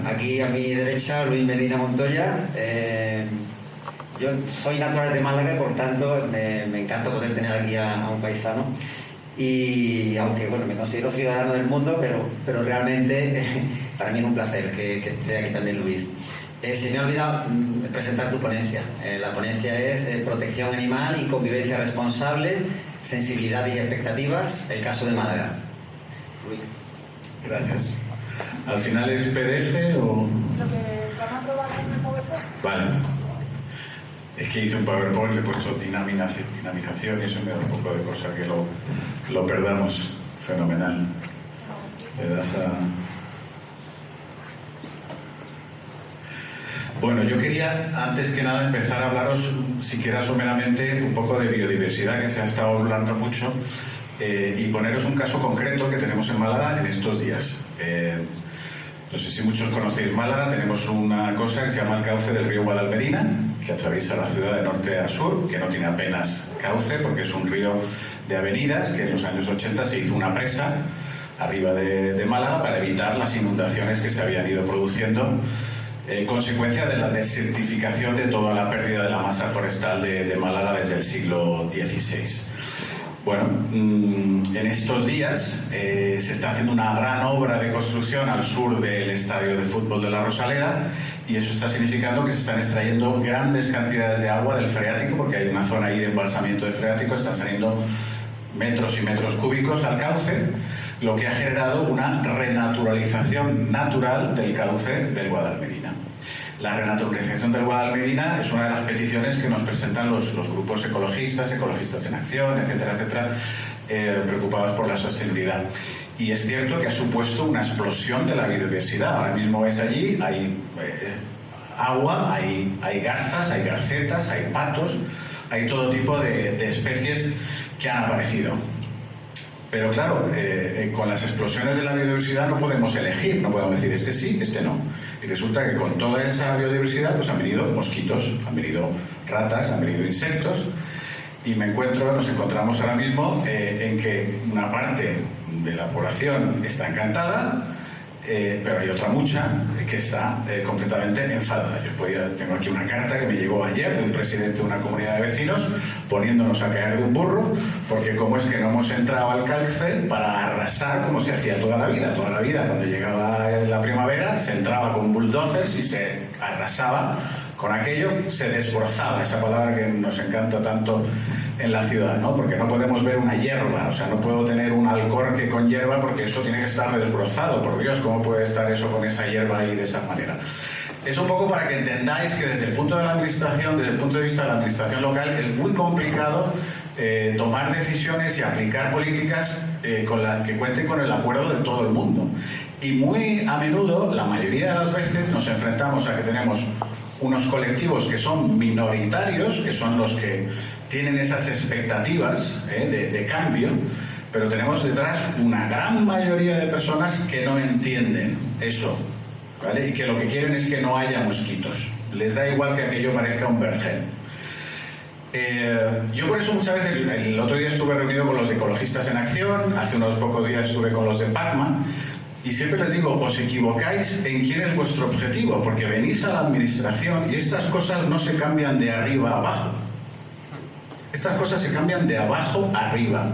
aquí a mi derecha Luis Medina Montoya. Yo soy natural de Málaga y por tanto me encanta poder tener aquí a un paisano. Y aunque bueno, me considero ciudadano del mundo, pero realmente para mí es un placer que esté aquí también Luis. Se me ha olvidado presentar tu ponencia. La ponencia es Protección Animal y Convivencia Responsable, Sensibilidad y Expectativas, el caso de Málaga. Luis. Gracias. ¿Al final es PDF o...? Lo que van a probar en el PowerPoint. Vale. Es que hice un PowerPoint, le he puesto dinamización y eso me da un poco de cosa que lo perdamos. Fenomenal. Le das a... Bueno, yo quería, antes que nada, empezar a hablaros, siquiera someramente, un poco de biodiversidad, que se ha estado hablando mucho, y poneros un caso concreto que tenemos en Málaga en estos días. No sé si muchos conocéis Málaga, tenemos una cosa que se llama el cauce del río Guadalmedina, que atraviesa la ciudad de norte a sur, que no tiene apenas cauce porque es un río de avenidas, que en los años 80 se hizo una presa arriba de Málaga para evitar las inundaciones que se habían ido produciendo, consecuencia de la desertificación de toda la pérdida de la masa forestal de Málaga desde el siglo XVI. Bueno, en estos días se está haciendo una gran obra de construcción al sur del estadio de fútbol de la Rosaleda y eso está significando que se están extrayendo grandes cantidades de agua del freático, porque hay una zona ahí de embalsamiento de freático, están saliendo metros y metros cúbicos al cauce, lo que ha generado una renaturalización natural del cauce del Guadalmedina. La renaturalización del Guadalmedina es una de las peticiones que nos presentan los grupos ecologistas, ecologistas en acción, etcétera, etcétera, preocupados por la sostenibilidad. Y es cierto que ha supuesto una explosión de la biodiversidad. Ahora mismo ves allí, hay agua, hay garzas, hay garcetas, hay patos, hay todo tipo de especies que han aparecido. Pero claro, con las explosiones de la biodiversidad no podemos elegir, no podemos decir este sí, este no. Y resulta que con toda esa biodiversidad pues han venido mosquitos, han venido ratas, han venido insectos y nos encontramos ahora mismo en que una parte de la población está encantada, pero hay otra mucha que está completamente enfadada. Tengo aquí una carta que me llegó ayer de un presidente de una comunidad de vecinos poniéndonos a caer de un burro porque cómo es que no hemos entrado al cauce para arrasar como se hacía toda la vida. Toda la vida, cuando llegaba la primavera, se entraba con bulldozers y se arrasaba con aquello, se desbrozaba, esa palabra que nos encanta tanto en la ciudad, ¿no? Porque no podemos ver una hierba, o sea, no puedo tener un alcorque con hierba porque eso tiene que estar desbrozado, por Dios, ¿cómo puede estar eso con esa hierba ahí de esa manera? Es un poco para que entendáis que desde el punto de la administración, desde el punto de vista de la administración local, es muy complicado tomar decisiones y aplicar políticas que cuenten con el acuerdo de todo el mundo. Y muy a menudo, la mayoría de las veces, nos enfrentamos a que tenemos unos colectivos que son minoritarios, que son los que tienen esas expectativas de cambio, pero tenemos detrás una gran mayoría de personas que no entienden eso, ¿vale? Y que lo que quieren es que no haya mosquitos. Les da igual que aquello parezca un vergel. Yo por eso muchas veces, el otro día estuve reunido con los ecologistas en acción, hace unos pocos días estuve con los de PACMA, y siempre les digo, os equivocáis en quién es vuestro objetivo, porque venís a la administración y estas cosas no se cambian de arriba a abajo. Estas cosas se cambian de abajo a arriba.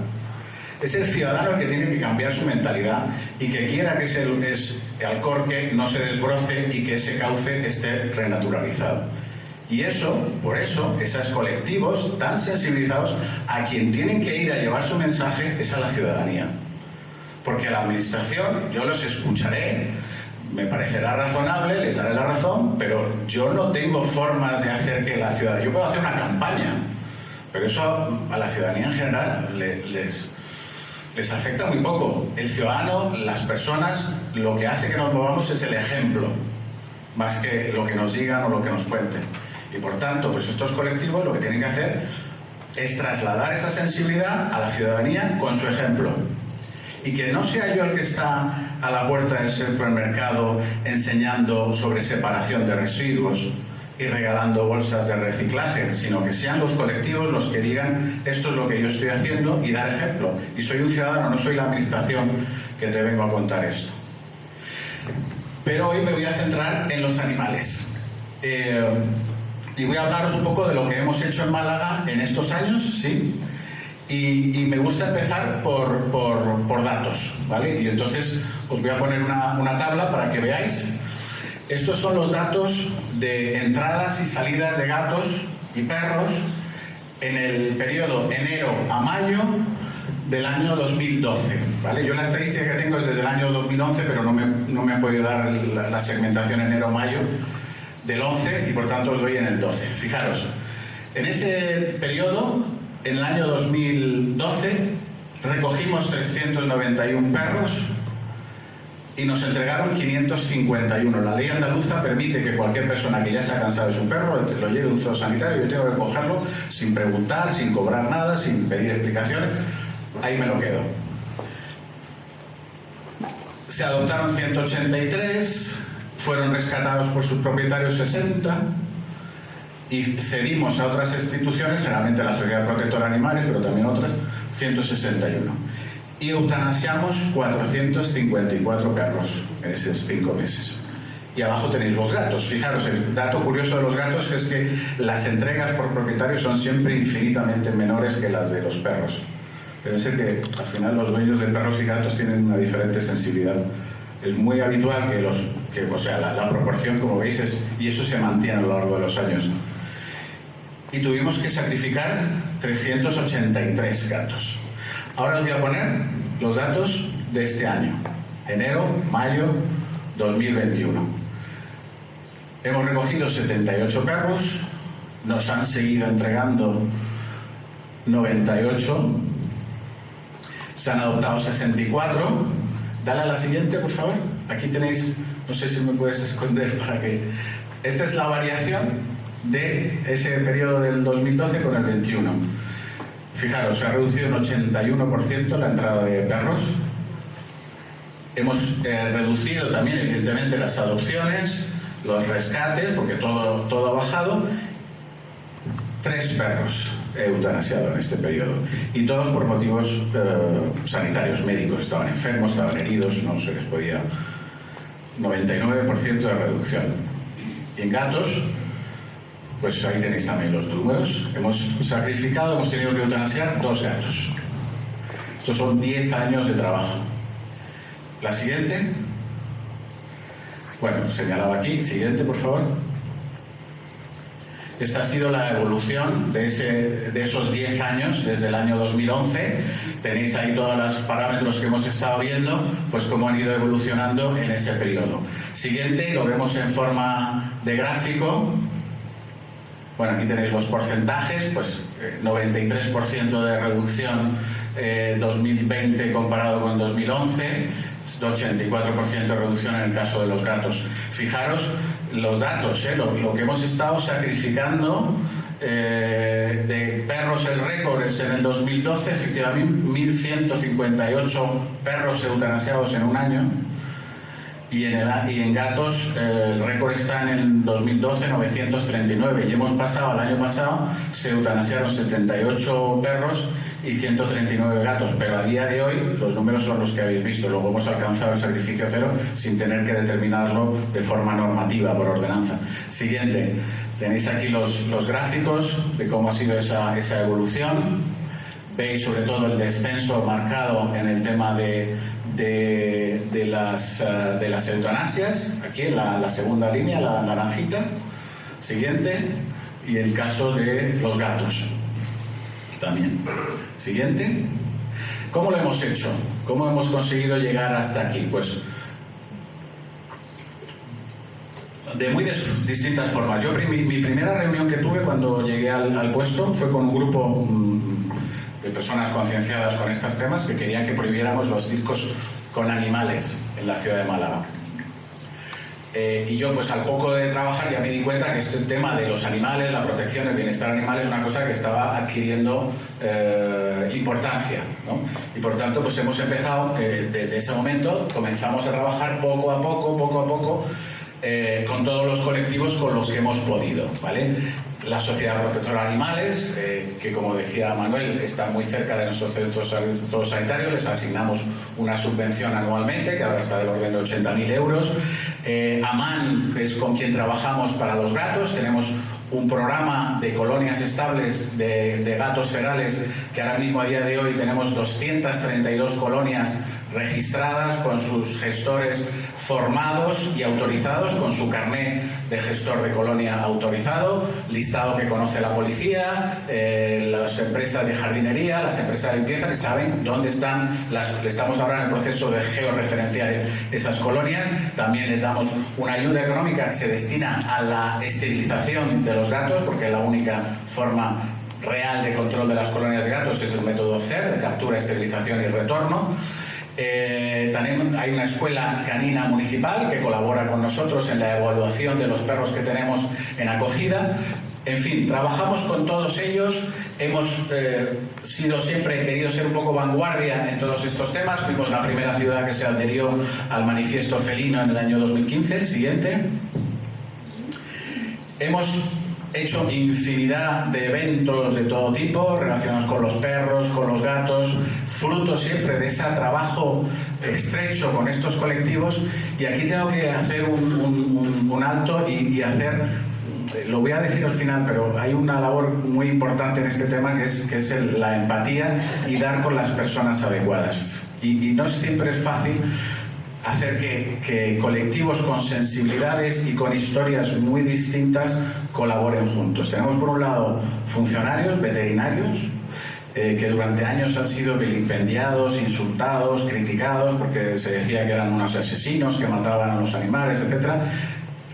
Es el ciudadano el que tiene que cambiar su mentalidad y que quiera que ese alcorque no se desbroce y que ese cauce esté renaturalizado. Y eso, por eso, esos colectivos tan sensibilizados, a quien tienen que ir a llevar su mensaje es a la ciudadanía. Porque a la administración yo los escucharé, me parecerá razonable, les daré la razón, pero yo no tengo formas de hacer que la ciudadanía... Yo puedo hacer una campaña, pero eso a la ciudadanía en general les afecta muy poco. El ciudadano, las personas, lo que hace que nos movamos es el ejemplo, más que lo que nos digan o lo que nos cuenten. Y por tanto, pues estos colectivos lo que tienen que hacer es trasladar esa sensibilidad a la ciudadanía con su ejemplo. Y que no sea yo el que está a la puerta del supermercado enseñando sobre separación de residuos y regalando bolsas de reciclaje, sino que sean los colectivos los que digan esto es lo que yo estoy haciendo y dar ejemplo. Y soy un ciudadano, no soy la administración que te vengo a contar esto. pero hoy me voy a centrar en los animales. Y voy a hablaros un poco de lo que hemos hecho en Málaga en estos años, ¿sí? Y me gusta empezar por datos, ¿vale? Y entonces os voy a poner una tabla para que veáis. Estos son los datos de entradas y salidas de gatos y perros en el periodo enero a mayo del año 2012, ¿vale? Yo la estadística que tengo es desde el año 2011, pero no me ha podido dar la segmentación enero-mayo del 11 y por tanto os doy en el 12. Fijaros, en ese periodo, en el año 2012, recogimos 391 perros y nos entregaron 551. La ley andaluza permite que cualquier persona que ya se ha cansado de su perro lo lleve a un zoosanitario. Yo tengo que cogerlo sin preguntar, sin cobrar nada, sin pedir explicaciones. Ahí me lo quedo. Se adoptaron 183, fueron rescatados por sus propietarios 60 y cedimos a otras instituciones, generalmente la Sociedad Protectora de Animales, pero también otras, 161. Y eutanasiamos 454 perros en esos 5 meses. Y abajo tenéis los gatos. Fijaros, el dato curioso de los gatos es que las entregas por propietarios son siempre infinitamente menores que las de los perros. Pero sé que al final los dueños de perros y gatos tienen una diferente sensibilidad. Es muy habitual que la proporción, como veis, y eso se mantiene a lo largo de los años. Y tuvimos que sacrificar 383 gatos. Ahora os voy a poner los datos de este año, enero, mayo 2021. Hemos recogido 78 perros, nos han seguido entregando 98, se han adoptado 64. Dale a la siguiente, por favor. Aquí tenéis, no sé si me puedes esconder para que... Esta es la variación de ese periodo del 2012 con el 21. Fijaros, se ha reducido un 81% la entrada de perros. Hemos reducido también, evidentemente, las adopciones, los rescates, porque todo ha bajado. 3 perros he eutanasiado en este periodo. Y todos por motivos sanitarios, médicos. Estaban enfermos, estaban heridos, no se les podía... 99% de reducción. Y en gatos... pues ahí tenéis también los números. Hemos tenido que eutanasiar 2 gatos. Estos son 10 años de trabajo. La siguiente. Bueno, señalado aquí. Siguiente, por favor. Esta ha sido la evolución de esos 10 años, desde el año 2011. Tenéis ahí todos los parámetros que hemos estado viendo, pues cómo han ido evolucionando en ese periodo. Siguiente, lo vemos en forma de gráfico. Bueno, aquí tenéis los porcentajes, pues 93% de reducción 2020 comparado con 2011, 84% de reducción en el caso de los gatos. Fijaros los datos, lo que hemos estado sacrificando de perros, el récord es en el 2012, efectivamente 1.158 perros eutanasiados en un año. Y en gatos el récord está en el 2012, 939. Y hemos pasado, al año pasado, se eutanasiaron 78 perros y 139 gatos. Pero a día de hoy los números son los que habéis visto. Luego hemos alcanzado el sacrificio cero sin tener que determinarlo de forma normativa, por ordenanza. Siguiente. Tenéis aquí los gráficos de cómo ha sido esa evolución. Veis sobre todo el descenso marcado en el tema de las eutanasias, aquí en la segunda línea, la naranjita. Siguiente. Y el caso de los gatos también. Siguiente. ¿Cómo lo hemos hecho? ¿Cómo hemos conseguido llegar hasta aquí? Pues de muy distintas formas. Mi primera reunión que tuve cuando llegué al puesto fue con un grupo de personas concienciadas con estos temas que querían que prohibiéramos los circos con animales en la ciudad de Málaga. Y yo, pues al poco de trabajar, ya me di cuenta que este tema de los animales, la protección, el bienestar animal es una cosa que estaba adquiriendo importancia, ¿no? Y por tanto, pues hemos empezado, desde ese momento, comenzamos a trabajar poco a poco, con todos los colectivos con los que hemos podido, ¿vale? La Sociedad Protectora de Animales, que como decía Manuel, está muy cerca de nuestros centros sanitarios, les asignamos una subvención anualmente, que ahora está del orden de 80.000 euros. AMAN, que es con quien trabajamos para los gatos, tenemos un programa de colonias estables de gatos ferales, que ahora mismo a día de hoy tenemos 232 colonias registradas con sus gestores formados y autorizados, con su carnet de gestor de colonia autorizado, listado que conoce la policía, las empresas de jardinería, las empresas de limpieza, que saben dónde están. Estamos ahora en el proceso de georreferenciar esas colonias. También les damos una ayuda económica que se destina a la esterilización de los gatos, porque la única forma real de control de las colonias de gatos es el método CER, de captura, esterilización y retorno. También hay una escuela canina municipal que colabora con nosotros en la evaluación de los perros que tenemos en acogida. En fin, trabajamos con todos ellos. Hemos siempre querido ser un poco vanguardia en todos estos temas. Fuimos la primera ciudad que se adhirió al manifiesto felino en el año 2015. Siguiente. Hemos hecho infinidad de eventos de todo tipo relacionados con los perros, con los gatos, fruto siempre de ese trabajo estrecho con estos colectivos. Y aquí tengo que hacer un alto y hacer, lo voy a decir al final, pero hay una labor muy importante en este tema que es la empatía y dar con las personas adecuadas. Y no siempre es fácil hacer que colectivos con sensibilidades y con historias muy distintas colaboren juntos. Tenemos por un lado funcionarios, veterinarios, que durante años han sido vilipendiados, insultados, criticados, porque se decía que eran unos asesinos, que mataban a los animales, etc.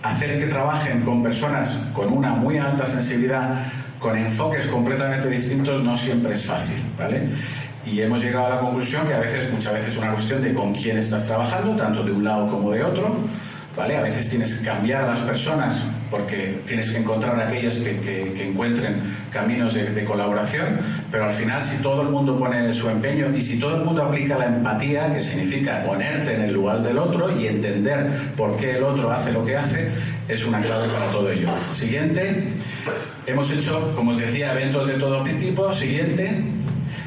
Hacer que trabajen con personas con una muy alta sensibilidad, con enfoques completamente distintos, no siempre es fácil, ¿vale? Y hemos llegado a la conclusión que muchas veces es una cuestión de con quién estás trabajando, tanto de un lado como de otro, ¿vale? A veces tienes que cambiar a las personas porque tienes que encontrar aquellas que encuentren caminos de colaboración, pero al final, si todo el mundo pone su empeño y si todo el mundo aplica la empatía, que significa ponerte en el lugar del otro y entender por qué el otro hace lo que hace, es una clave para todo ello. Siguiente. Hemos hecho, como os decía, eventos de todo tipo. Siguiente.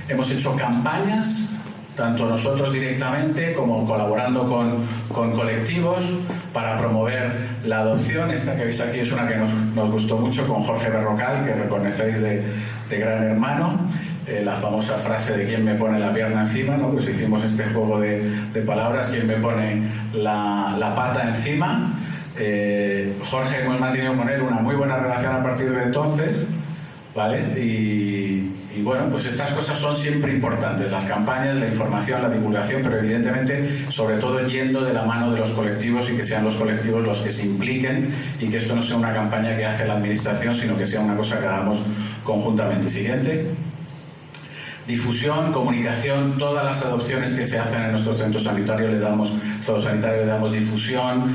Hemos hecho campañas, tanto nosotros directamente como colaborando con colectivos para promover la adopción. Esta que veis aquí es una que nos gustó mucho, con Jorge Berrocal, que reconocéis de Gran Hermano. La famosa frase de ¿quién me pone la pierna encima? ¿No? Pues hicimos este juego de palabras, ¿quién me pone la pata encima? Jorge, hemos mantenido con él una muy buena relación a partir de entonces, ¿vale? Y bueno, pues estas cosas son siempre importantes, las campañas, la información, la divulgación, pero evidentemente, sobre todo yendo de la mano de los colectivos y que sean los colectivos los que se impliquen y que esto no sea una campaña que hace la administración, sino que sea una cosa que hagamos conjuntamente. Siguiente. Difusión, comunicación, todas las adopciones que se hacen en nuestros centros sanitarios le damos difusión,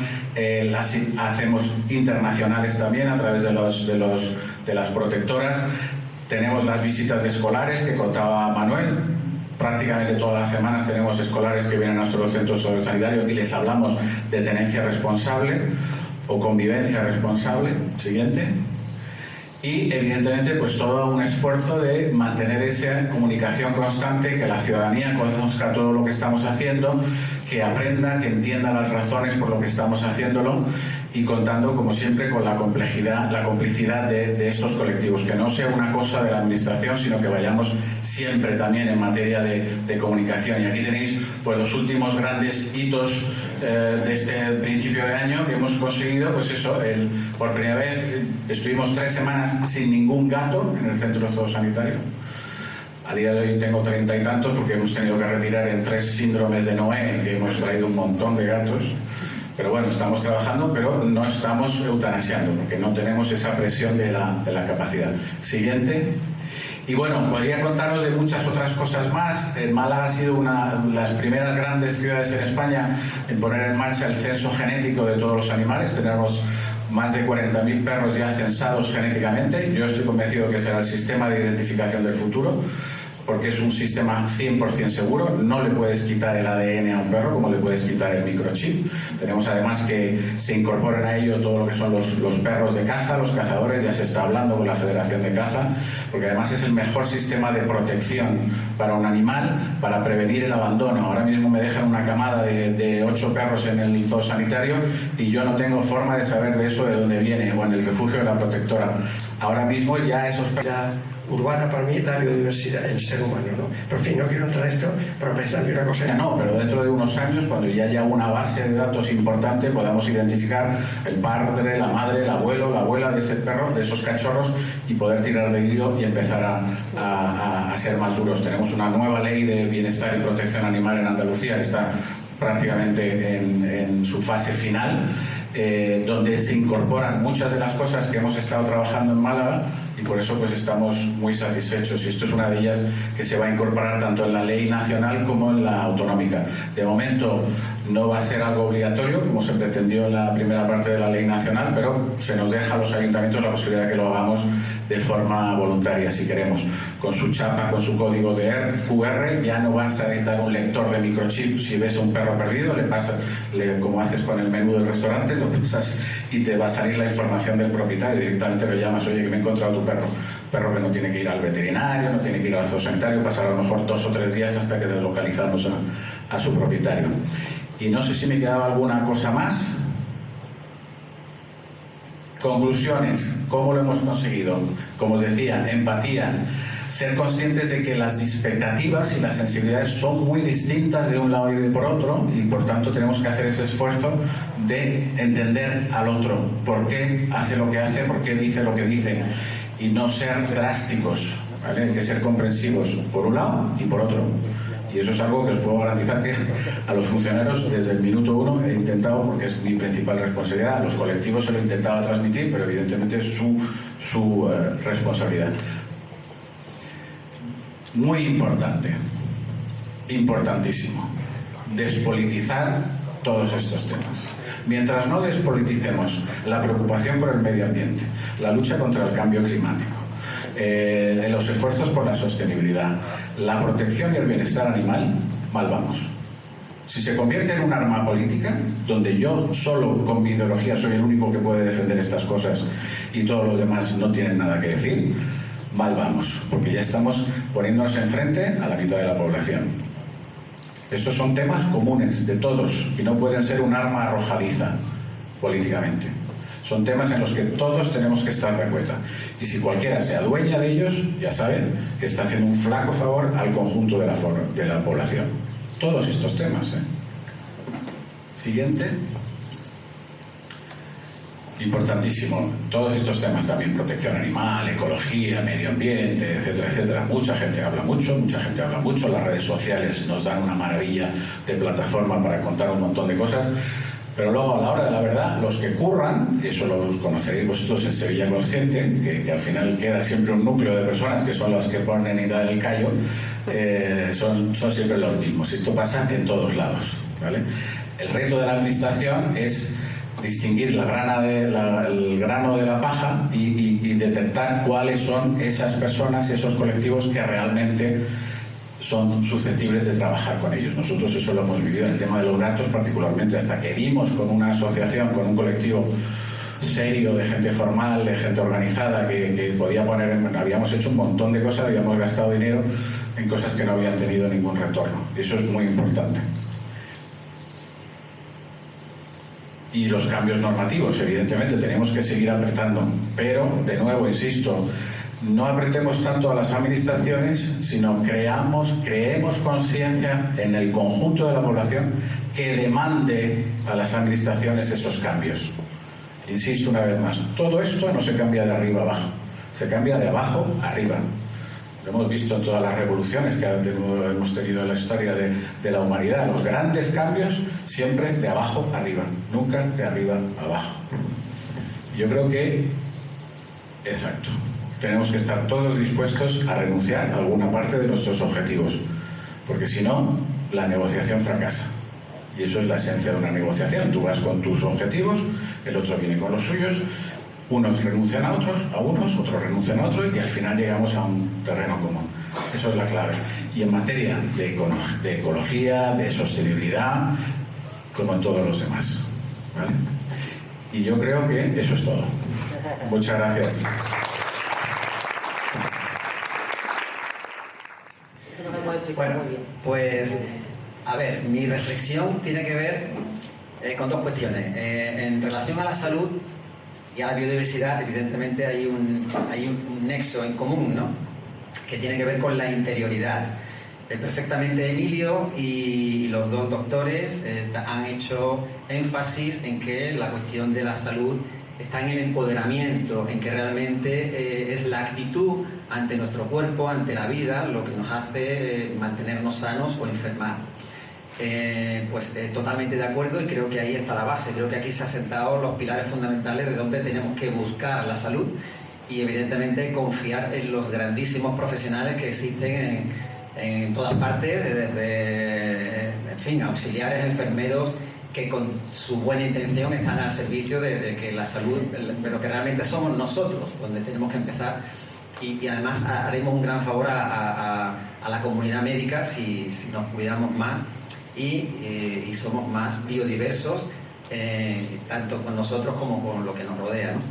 las hacemos internacionales también a través de las protectoras. Tenemos las visitas de escolares que contaba Manuel. Prácticamente todas las semanas tenemos escolares que vienen a nuestros centros sanitarios y les hablamos de tenencia responsable o convivencia responsable. Siguiente. Y evidentemente pues todo un esfuerzo de mantener esa comunicación constante, que la ciudadanía conozca todo lo que estamos haciendo, que aprenda, que entienda las razones por lo que estamos haciéndolo, y contando como siempre con la complicidad de estos colectivos, que no sea una cosa de la administración, sino que vayamos siempre también en materia de comunicación. Y aquí tenéis pues los últimos grandes hitos de este principio de año que hemos conseguido. Pues eso, por primera vez estuvimos 3 semanas sin ningún gato en el centro sanitario. A día de hoy tengo 30 y tantos porque hemos tenido que retirar en 3 síndromes de Noé, en que hemos traído un montón de gatos. Pero bueno, estamos trabajando, pero no estamos eutanasiando, porque no tenemos esa presión de la capacidad. Siguiente. Y bueno, podría contaros de muchas otras cosas más. Málaga ha sido una de las primeras grandes ciudades en España en poner en marcha el censo genético de todos los animales. Tenemos más de 40.000 perros ya censados genéticamente. Yo estoy convencido que será el sistema de identificación del futuro. porque es un sistema 100% seguro. No le puedes quitar el ADN a un perro como le puedes quitar el microchip. Tenemos además que se incorporen a ello todo lo que son los perros de caza, los cazadores. Ya se está hablando con la Federación de Caza, porque además es el mejor sistema de protección para un animal, para prevenir el abandono. Ahora mismo me dejan una camada de 8 perros en el zoosanitario y yo no tengo forma de saber de eso de dónde viene, o en el refugio de la protectora. Ahora mismo ya esos perros... Urbana para mí la biodiversidad, el ser humano, ¿no? Pero en fin, no quiero entrar en esto para pensar ni una cosa. No, pero dentro de unos años, cuando ya haya una base de datos importante, podamos identificar el padre, la madre, el abuelo, la abuela de ese perro, de esos cachorros, y poder tirar de hilo y empezar a ser más duros. Tenemos una nueva ley de bienestar y protección animal en Andalucía, que está prácticamente en su fase final, donde se incorporan muchas de las cosas que hemos estado trabajando en Málaga, y por eso pues estamos muy satisfechos, y esto es una de ellas que se va a incorporar tanto en la ley nacional como en la autonómica. De momento no va a ser algo obligatorio como se pretendió en la primera parte de la ley nacional, pero se nos deja a los ayuntamientos la posibilidad de que lo hagamos de forma voluntaria si queremos. Con su chapa, con su código de QR, ya no vas a necesitar un lector de microchip. Si ves a un perro perdido, le pasas, como haces con el menú del restaurante, lo pasas y te va a salir la información del propietario. Directamente lo llamas: oye, que me he encontrado tu perro. Perro que no tiene que ir al veterinario, no tiene que ir al zoosanitario, pasar a lo mejor 2 o 3 días hasta que deslocalizamos a su propietario. Y no sé si me quedaba alguna cosa más. Conclusiones, ¿cómo lo hemos conseguido? Como os decía, empatía, ser conscientes de que las expectativas y las sensibilidades son muy distintas de un lado y de por otro, y por tanto tenemos que hacer ese esfuerzo de entender al otro, por qué hace lo que hace, por qué dice lo que dice, y no ser drásticos, ¿vale? Hay que ser comprensivos por un lado y por otro. Y eso es algo que os puedo garantizar que a los funcionarios desde el minuto 1 he intentado, porque es mi principal responsabilidad. A los colectivos se lo he intentado transmitir, pero evidentemente es su responsabilidad. Muy importante, importantísimo, despolitizar todos estos temas. Mientras no despoliticemos la preocupación por el medio ambiente, la lucha contra el cambio climático, los esfuerzos por la sostenibilidad, la protección y el bienestar animal, mal vamos. Si se convierte en un arma política, donde yo solo con mi ideología soy el único que puede defender estas cosas y todos los demás no tienen nada que decir, mal vamos, porque ya estamos poniéndonos enfrente a la mitad de la población. Estos son temas comunes de todos y no pueden ser un arma arrojadiza políticamente. Son temas en los que todos tenemos que estar de acuerdo. Y si cualquiera se adueña de ellos, ya saben que está haciendo un flaco favor al conjunto de la población. Todos estos temas, ¿eh? Siguiente. Importantísimo. Todos estos temas también: protección animal, ecología, medio ambiente, etcétera, etcétera. Mucha gente habla mucho. Las redes sociales nos dan una maravilla de plataforma para contar un montón de cosas. Pero luego, a la hora de la verdad, los que curran, y eso lo conoceréis vosotros en Sevilla Consciente, que al final queda siempre un núcleo de personas que son las que ponen y dan el callo, son siempre los mismos. Esto pasa en todos lados, ¿vale? El reto de la administración es distinguir el grano de la paja y detectar cuáles son esas personas, esos colectivos que realmente son susceptibles de trabajar con ellos. Nosotros eso lo hemos vivido en el tema de los gatos, particularmente, hasta que vimos con una asociación, con un colectivo serio, de gente formal, de gente organizada, que podía poner habíamos hecho un montón de cosas, habíamos gastado dinero en cosas que no habían tenido ningún retorno. Eso es muy importante. Y los cambios normativos, evidentemente, tenemos que seguir apretando, pero, de nuevo, insisto, no apretemos tanto a las administraciones, sino creemos conciencia en el conjunto de la población que demande a las administraciones esos cambios. Insisto una vez más, todo esto no se cambia de arriba abajo, se cambia de abajo arriba. Lo hemos visto en todas las revoluciones que hemos tenido en la historia de la humanidad. Los grandes cambios siempre de abajo arriba, nunca de arriba abajo. Yo creo que, exacto, tenemos que estar todos dispuestos a renunciar a alguna parte de nuestros objetivos, porque si no, la negociación fracasa. Y eso es la esencia de una negociación. Tú vas con tus objetivos, el otro viene con los suyos, Unos renuncian a unos, otros renuncian a otros y al final llegamos a un terreno común. Eso es la clave. Y en materia de ecología, de sostenibilidad, como en todos los demás. ¿Vale? Y yo creo que eso es todo. Muchas gracias. Bueno, pues a ver, mi reflexión tiene que ver con dos cuestiones. En relación a la salud y a la biodiversidad, evidentemente hay un nexo en común, ¿no?, que tiene que ver con la interioridad. Perfectamente Emilio y los dos doctores han hecho énfasis en que la cuestión de la salud está en el empoderamiento, en que realmente es la actitud ante nuestro cuerpo, ante la vida, lo que nos hace mantenernos sanos o enfermar. Totalmente de acuerdo, y creo que ahí está la base. Creo que aquí se han sentado los pilares fundamentales de donde tenemos que buscar la salud y evidentemente confiar en los grandísimos profesionales que existen en todas partes, desde, en fin, auxiliares, enfermeros, que con su buena intención están al servicio de que la salud, pero que realmente somos nosotros donde tenemos que empezar, y además haremos un gran favor a la comunidad médica si nos cuidamos más y somos más biodiversos, tanto con nosotros como con lo que nos rodea, ¿no?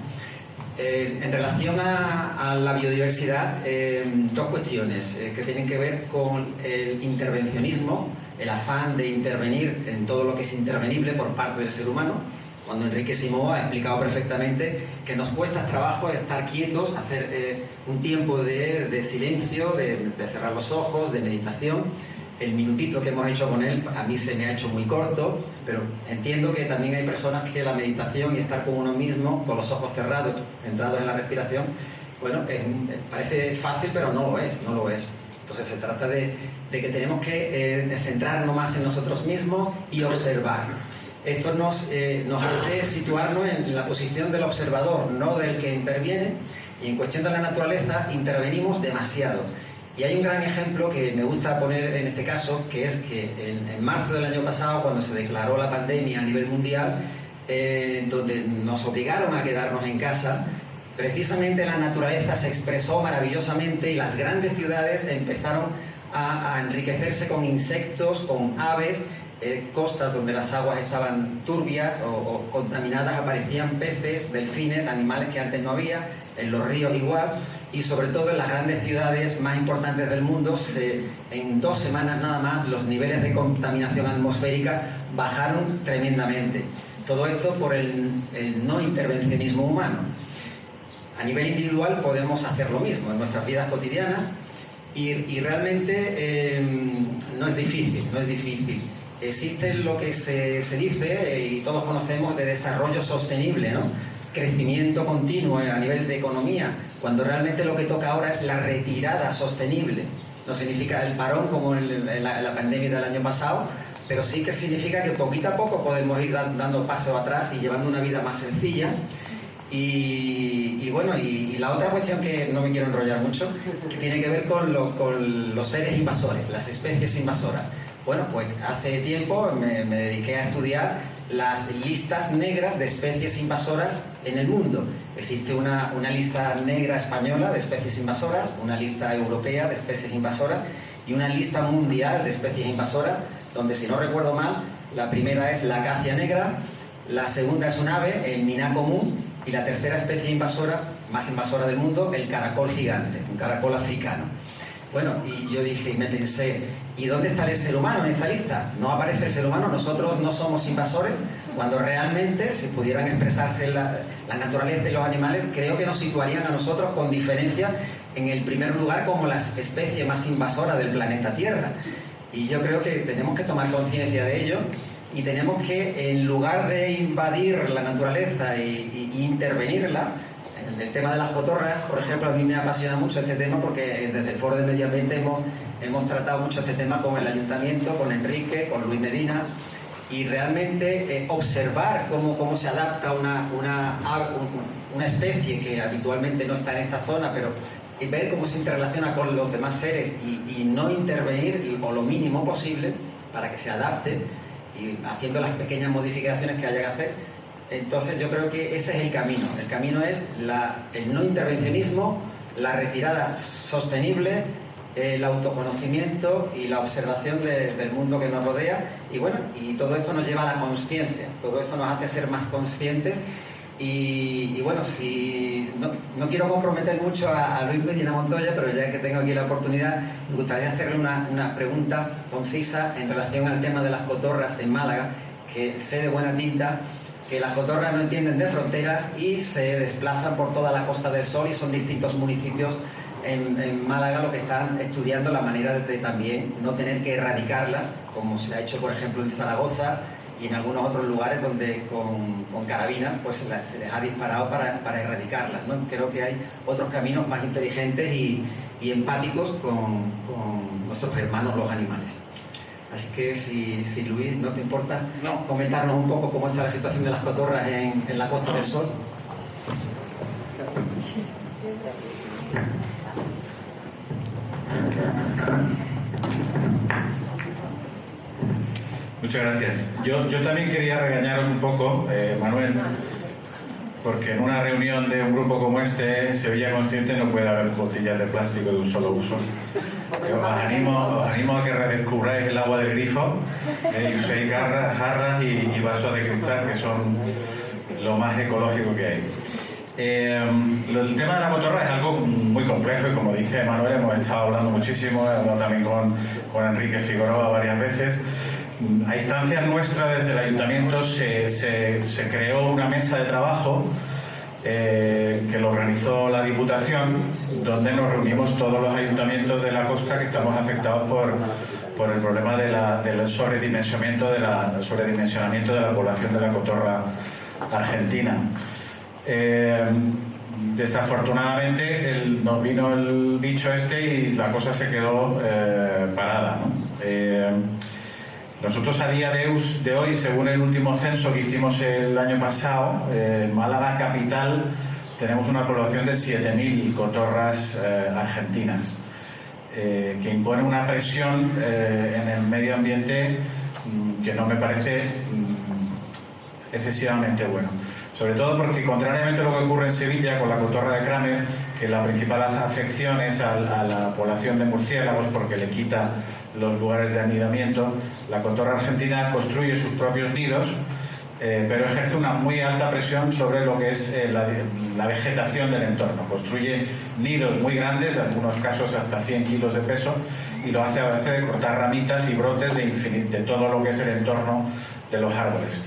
En relación a la biodiversidad, dos cuestiones que tienen que ver con el intervencionismo, el afán de intervenir en todo lo que es intervenible por parte del ser humano, cuando Enrique Simó ha explicado perfectamente que nos cuesta trabajo estar quietos, hacer un tiempo de silencio, de cerrar los ojos, de meditación. El minutito que hemos hecho con él a mí se me ha hecho muy corto, pero entiendo que también hay personas que la meditación y estar con uno mismo, con los ojos cerrados, centrados en la respiración, bueno, parece fácil, pero no lo es, no lo es. Entonces se trata de que tenemos que centrarnos más en nosotros mismos y observar. Esto nos hace situarnos en la posición del observador, no del que interviene, y en cuestión de la naturaleza intervenimos demasiado. Y hay un gran ejemplo que me gusta poner en este caso, que es que en marzo del año pasado, cuando se declaró la pandemia a nivel mundial, donde nos obligaron a quedarnos en casa, precisamente la naturaleza se expresó maravillosamente y las grandes ciudades empezaron a enriquecerse con insectos, con aves, costas donde las aguas estaban turbias o contaminadas, aparecían peces, delfines, animales que antes no había, en los ríos igual, y sobre todo en las grandes ciudades más importantes del mundo, en 2 semanas nada más los niveles de contaminación atmosférica bajaron tremendamente. Todo esto por el no intervencionismo humano. A nivel individual podemos hacer lo mismo en nuestras vidas cotidianas y realmente no es difícil, no es difícil. Existe lo que se dice y todos conocemos de desarrollo sostenible, ¿no? Crecimiento continuo a nivel de economía, cuando realmente lo que toca ahora es la retirada sostenible. No significa el parón como en la pandemia del año pasado, pero sí que significa que poquito a poco podemos ir dando pasos atrás y llevando una vida más sencilla. Y bueno, y la otra cuestión, que no me quiero enrollar mucho, que tiene que ver con los seres invasores, las especies invasoras. Bueno, pues hace tiempo me dediqué a estudiar las listas negras de especies invasoras en el mundo. Existe una lista negra española de especies invasoras, una lista europea de especies invasoras y una lista mundial de especies invasoras, donde, si no recuerdo mal, la primera es la acacia negra, la segunda es un ave, el miná común, y la tercera especie invasora, más invasora del mundo, el caracol gigante, un caracol africano. Bueno, y yo dije, y me pensé, ¿y dónde está el ser humano en esta lista? No aparece el ser humano, nosotros no somos invasores, cuando realmente, si pudieran expresarse la naturaleza y los animales, creo que nos situarían a nosotros con diferencia en el primer lugar como la especie más invasora del planeta Tierra. Y yo creo que tenemos que tomar conciencia de ello y tenemos que, en lugar de invadir la naturaleza y intervenirla, en el tema de las cotorras, por ejemplo, a mí me apasiona mucho este tema porque desde el Foro de Medio Ambiente hemos tratado mucho este tema con el Ayuntamiento, con Enrique, con Luis Medina, y realmente observar cómo se adapta una especie que habitualmente no está en esta zona, pero ver cómo se interrelaciona con los demás seres y no intervenir o lo mínimo posible para que se adapte, y haciendo las pequeñas modificaciones que haya que hacer, Entonces yo creo que ese es el camino. El camino es el no intervencionismo, la retirada sostenible, el autoconocimiento y la observación del mundo que nos rodea. Y bueno, y todo esto nos lleva a la consciencia, todo esto nos hace ser más conscientes. Y bueno, si no quiero comprometer mucho a Luis Medina Montoya, pero ya que tengo aquí la oportunidad, me gustaría hacerle una pregunta concisa en relación al tema de las cotorras en Málaga, que sé de buena tinta que las cotorras no entienden de fronteras y se desplazan por toda la Costa del Sol, y son distintos municipios en Málaga los que están estudiando la manera de también no tener que erradicarlas, como se ha hecho por ejemplo en Zaragoza y en algunos otros lugares donde con carabinas pues se les ha disparado para erradicarlas, ¿no? Creo que hay otros caminos más inteligentes y empáticos con nuestros hermanos los animales. Así que si Luis, ¿no te importa comentarnos un poco cómo está la situación de las cotorras en la Costa del Sol? Muchas gracias. Yo también quería regañaros un poco, Manuel, porque en una reunión de un grupo como este, Sevilla Consciente, no puede haber botellas de plástico de un solo uso. Os animo a que redescubráis el agua del grifo y uséis jarras y vasos de cristal, que son lo más ecológico que hay. El tema de la cotorra es algo muy complejo y, como dice Manuel, hemos estado hablando muchísimo, he hablado también con Enrique Figueroa varias veces. A instancias nuestras, desde el ayuntamiento se creó una mesa de trabajo que lo organizó la Diputación, donde nos reunimos todos los ayuntamientos de la costa que estamos afectados por el problema del sobredimensionamiento de la población de la cotorra argentina. Desafortunadamente nos vino el bicho este y la cosa se quedó parada, ¿no? Nosotros a día de hoy, según el último censo que hicimos el año pasado, en Málaga capital tenemos una población de 7.000 cotorras argentinas, que impone una presión en el medio ambiente que no me parece excesivamente bueno. Sobre todo porque, contrariamente a lo que ocurre en Sevilla con la cotorra de Kramer, que la principal afección es a la población de murciélagos porque le quita los lugares de anidamiento, la cotorra argentina construye sus propios nidos, pero ejerce una muy alta presión sobre lo que es la vegetación del entorno. Construye nidos muy grandes, en algunos casos hasta 100 kilos de peso, y lo hace a base de cortar ramitas y brotes de todo lo que es el entorno de los árboles.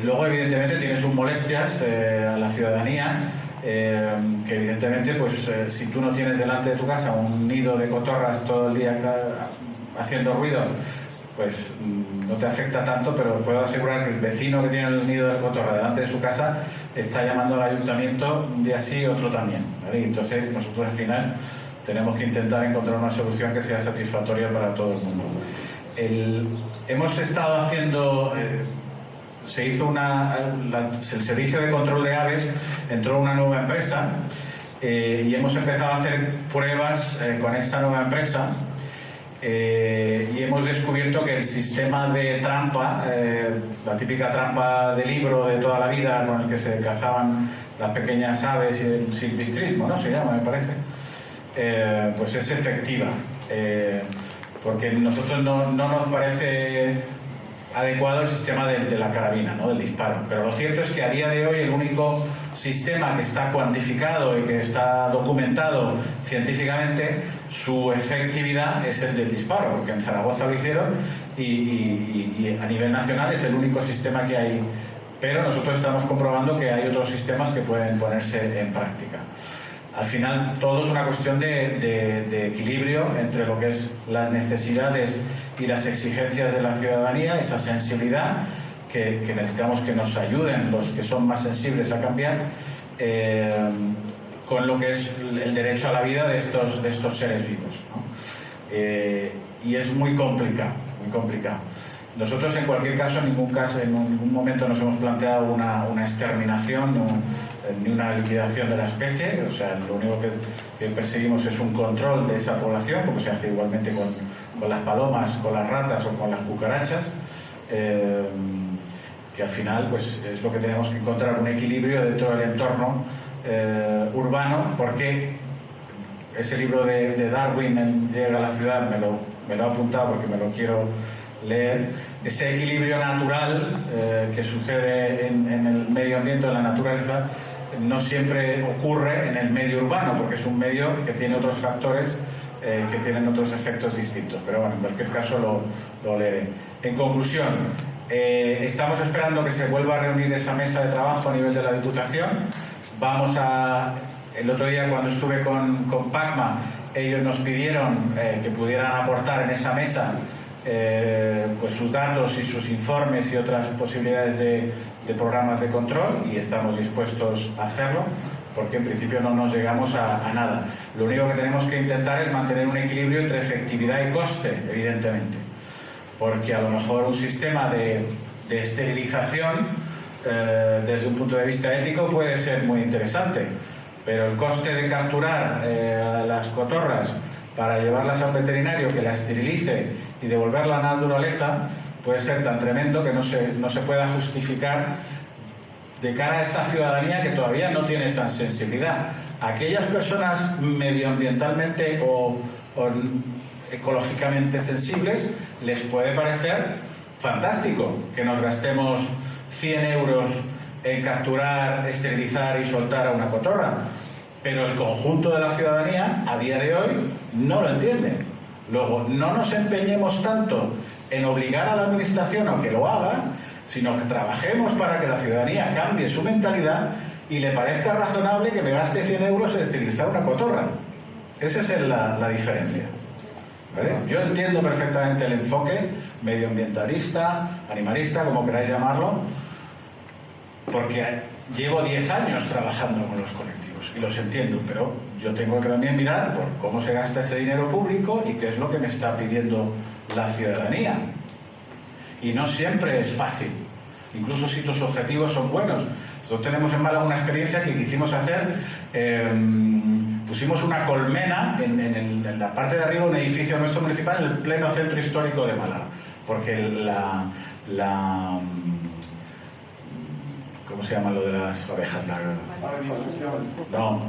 Luego, evidentemente, tiene sus molestias a la ciudadanía, que evidentemente, pues si tú no tienes delante de tu casa un nido de cotorras todo el día haciendo ruido, pues no te afecta tanto, pero puedo asegurar que el vecino que tiene el nido de cotorra delante de su casa está llamando al ayuntamiento un día sí, otro también, ¿vale? Y entonces nosotros al final tenemos que intentar encontrar una solución que sea satisfactoria para todo el mundo. Hemos estado haciendo... se hizo el servicio de control de aves, entró una nueva empresa y hemos empezado a hacer pruebas con esta nueva empresa y hemos descubierto que el sistema de trampa, la típica trampa de libro de toda la vida con el que se cazaban las pequeñas aves y el silvestrismo, ¿no? Se llama, me parece, pues es efectiva, porque a nosotros no nos parece adecuado el sistema de la carabina, ¿no? Del disparo. Pero lo cierto es que a día de hoy el único sistema que está cuantificado y que está documentado científicamente, su efectividad es el del disparo, porque en Zaragoza lo hicieron y a nivel nacional es el único sistema que hay. Pero nosotros estamos comprobando que hay otros sistemas que pueden ponerse en práctica. Al final todo es una cuestión de equilibrio entre lo que es las necesidades y las exigencias de la ciudadanía, esa sensibilidad que necesitamos que nos ayuden los que son más sensibles a cambiar, con lo que es el derecho a la vida de estos seres vivos, ¿no? Y es muy complicado, muy complicado. Nosotros en cualquier caso, en ningún momento nos hemos planteado una exterminación ni una liquidación de la especie, o sea, lo único que perseguimos es un control de esa población, como se hace igualmente con las palomas, con las ratas o con las cucarachas, que al final pues, es lo que tenemos que encontrar, un equilibrio dentro del entorno urbano, porque ese libro de Darwin, Llega a la ciudad, me lo he apuntado porque me lo quiero leer. Ese equilibrio natural que sucede en el medio ambiente, en la naturaleza, no siempre ocurre en el medio urbano, porque es un medio que tiene otros factores que tienen otros efectos distintos. Pero bueno, en cualquier caso lo leeré. En conclusión, estamos esperando que se vuelva a reunir esa mesa de trabajo a nivel de la Diputación. El otro día cuando estuve con PACMA, ellos nos pidieron que pudieran aportar en esa mesa pues sus datos y sus informes y otras posibilidades de programas de control, y estamos dispuestos a hacerlo, porque en principio no nos llegamos a nada. Lo único que tenemos que intentar es mantener un equilibrio entre efectividad y coste, evidentemente, porque a lo mejor un sistema de esterilización desde un punto de vista ético puede ser muy interesante, pero el coste de capturar a las cotorras para llevarlas a un veterinario que la esterilice y devolverla a la naturaleza puede ser tan tremendo que no se pueda justificar de cara a esa ciudadanía que todavía no tiene esa sensibilidad. A aquellas personas medioambientalmente o ecológicamente sensibles les puede parecer fantástico que nos gastemos 100 euros en capturar, esterilizar y soltar a una cotorra, pero el conjunto de la ciudadanía a día de hoy no lo entiende. Luego, no nos empeñemos tanto en obligar a la administración a que lo haga, sino que trabajemos para que la ciudadanía cambie su mentalidad y le parezca razonable que me gaste 100 euros en esterilizar una cotorra. Esa es la diferencia, ¿vale? Yo entiendo perfectamente el enfoque medioambientalista, animalista, como queráis llamarlo, porque llevo 10 años trabajando con los colectivos y los entiendo, pero yo tengo que también mirar por cómo se gasta ese dinero público y qué es lo que me está pidiendo la ciudadanía. Y no siempre es fácil, incluso si tus objetivos son buenos. Nosotros tenemos en Málaga una experiencia que quisimos hacer, pusimos una colmena en la parte de arriba de un edificio nuestro municipal en el pleno centro histórico de Málaga, porque ¿cómo se llama lo de las abejas? No.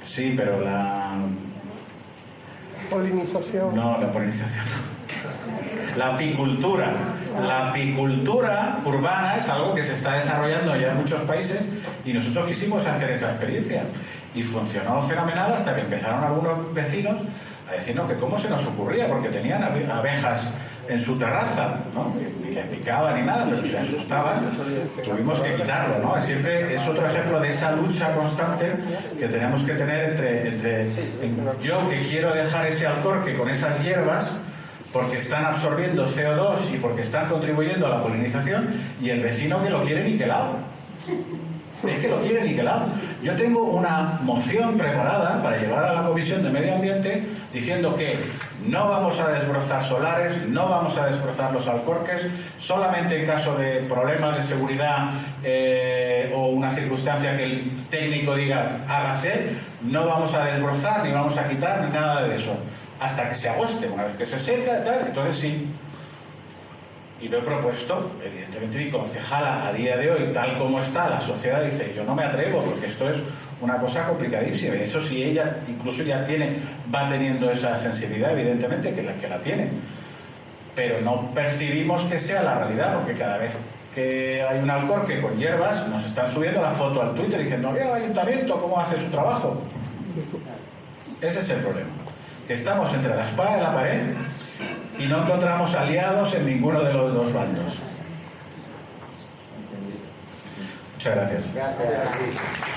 Sí, pero polinización. No, la polinización. La apicultura. La apicultura urbana es algo que se está desarrollando ya en muchos países y nosotros quisimos hacer esa experiencia. Y funcionó fenomenal hasta que empezaron algunos vecinos a decirnos que cómo se nos ocurría, porque tenían abejas en su terraza, ¿no? Ni les picaban ni nada, pero se asustaban. Tuvimos que quitarlo, ¿no? Siempre es otro ejemplo de esa lucha constante que tenemos que tener entre yo que quiero dejar ese alcorque con esas hierbas porque están absorbiendo CO2 y porque están contribuyendo a la polinización, y el vecino que lo quiere niquelado. Es que lo quiere niquelado. Yo tengo una moción preparada para llevar a la Comisión de Medio Ambiente diciendo que no vamos a desbrozar solares, no vamos a desbrozar los alcorques, solamente en caso de problemas de seguridad o una circunstancia que el técnico diga hágase, no vamos a desbrozar, ni vamos a quitar, ni nada de eso. Hasta que se agoste, una vez que se seca, tal, entonces sí. Y lo he propuesto, evidentemente mi concejala a día de hoy, tal como está la sociedad, dice, yo no me atrevo porque esto es una cosa complicadísima. Eso sí, ella incluso ya va teniendo esa sensibilidad, evidentemente, que la tiene. Pero no percibimos que sea la realidad, porque cada vez que hay un alcorque con hierbas, nos están subiendo la foto al Twitter diciendo, mira el ayuntamiento, ¿cómo hace su trabajo? Ese es el problema. Que estamos entre la espada y la pared y no encontramos aliados en ninguno de los dos bandos. Muchas gracias. Gracias.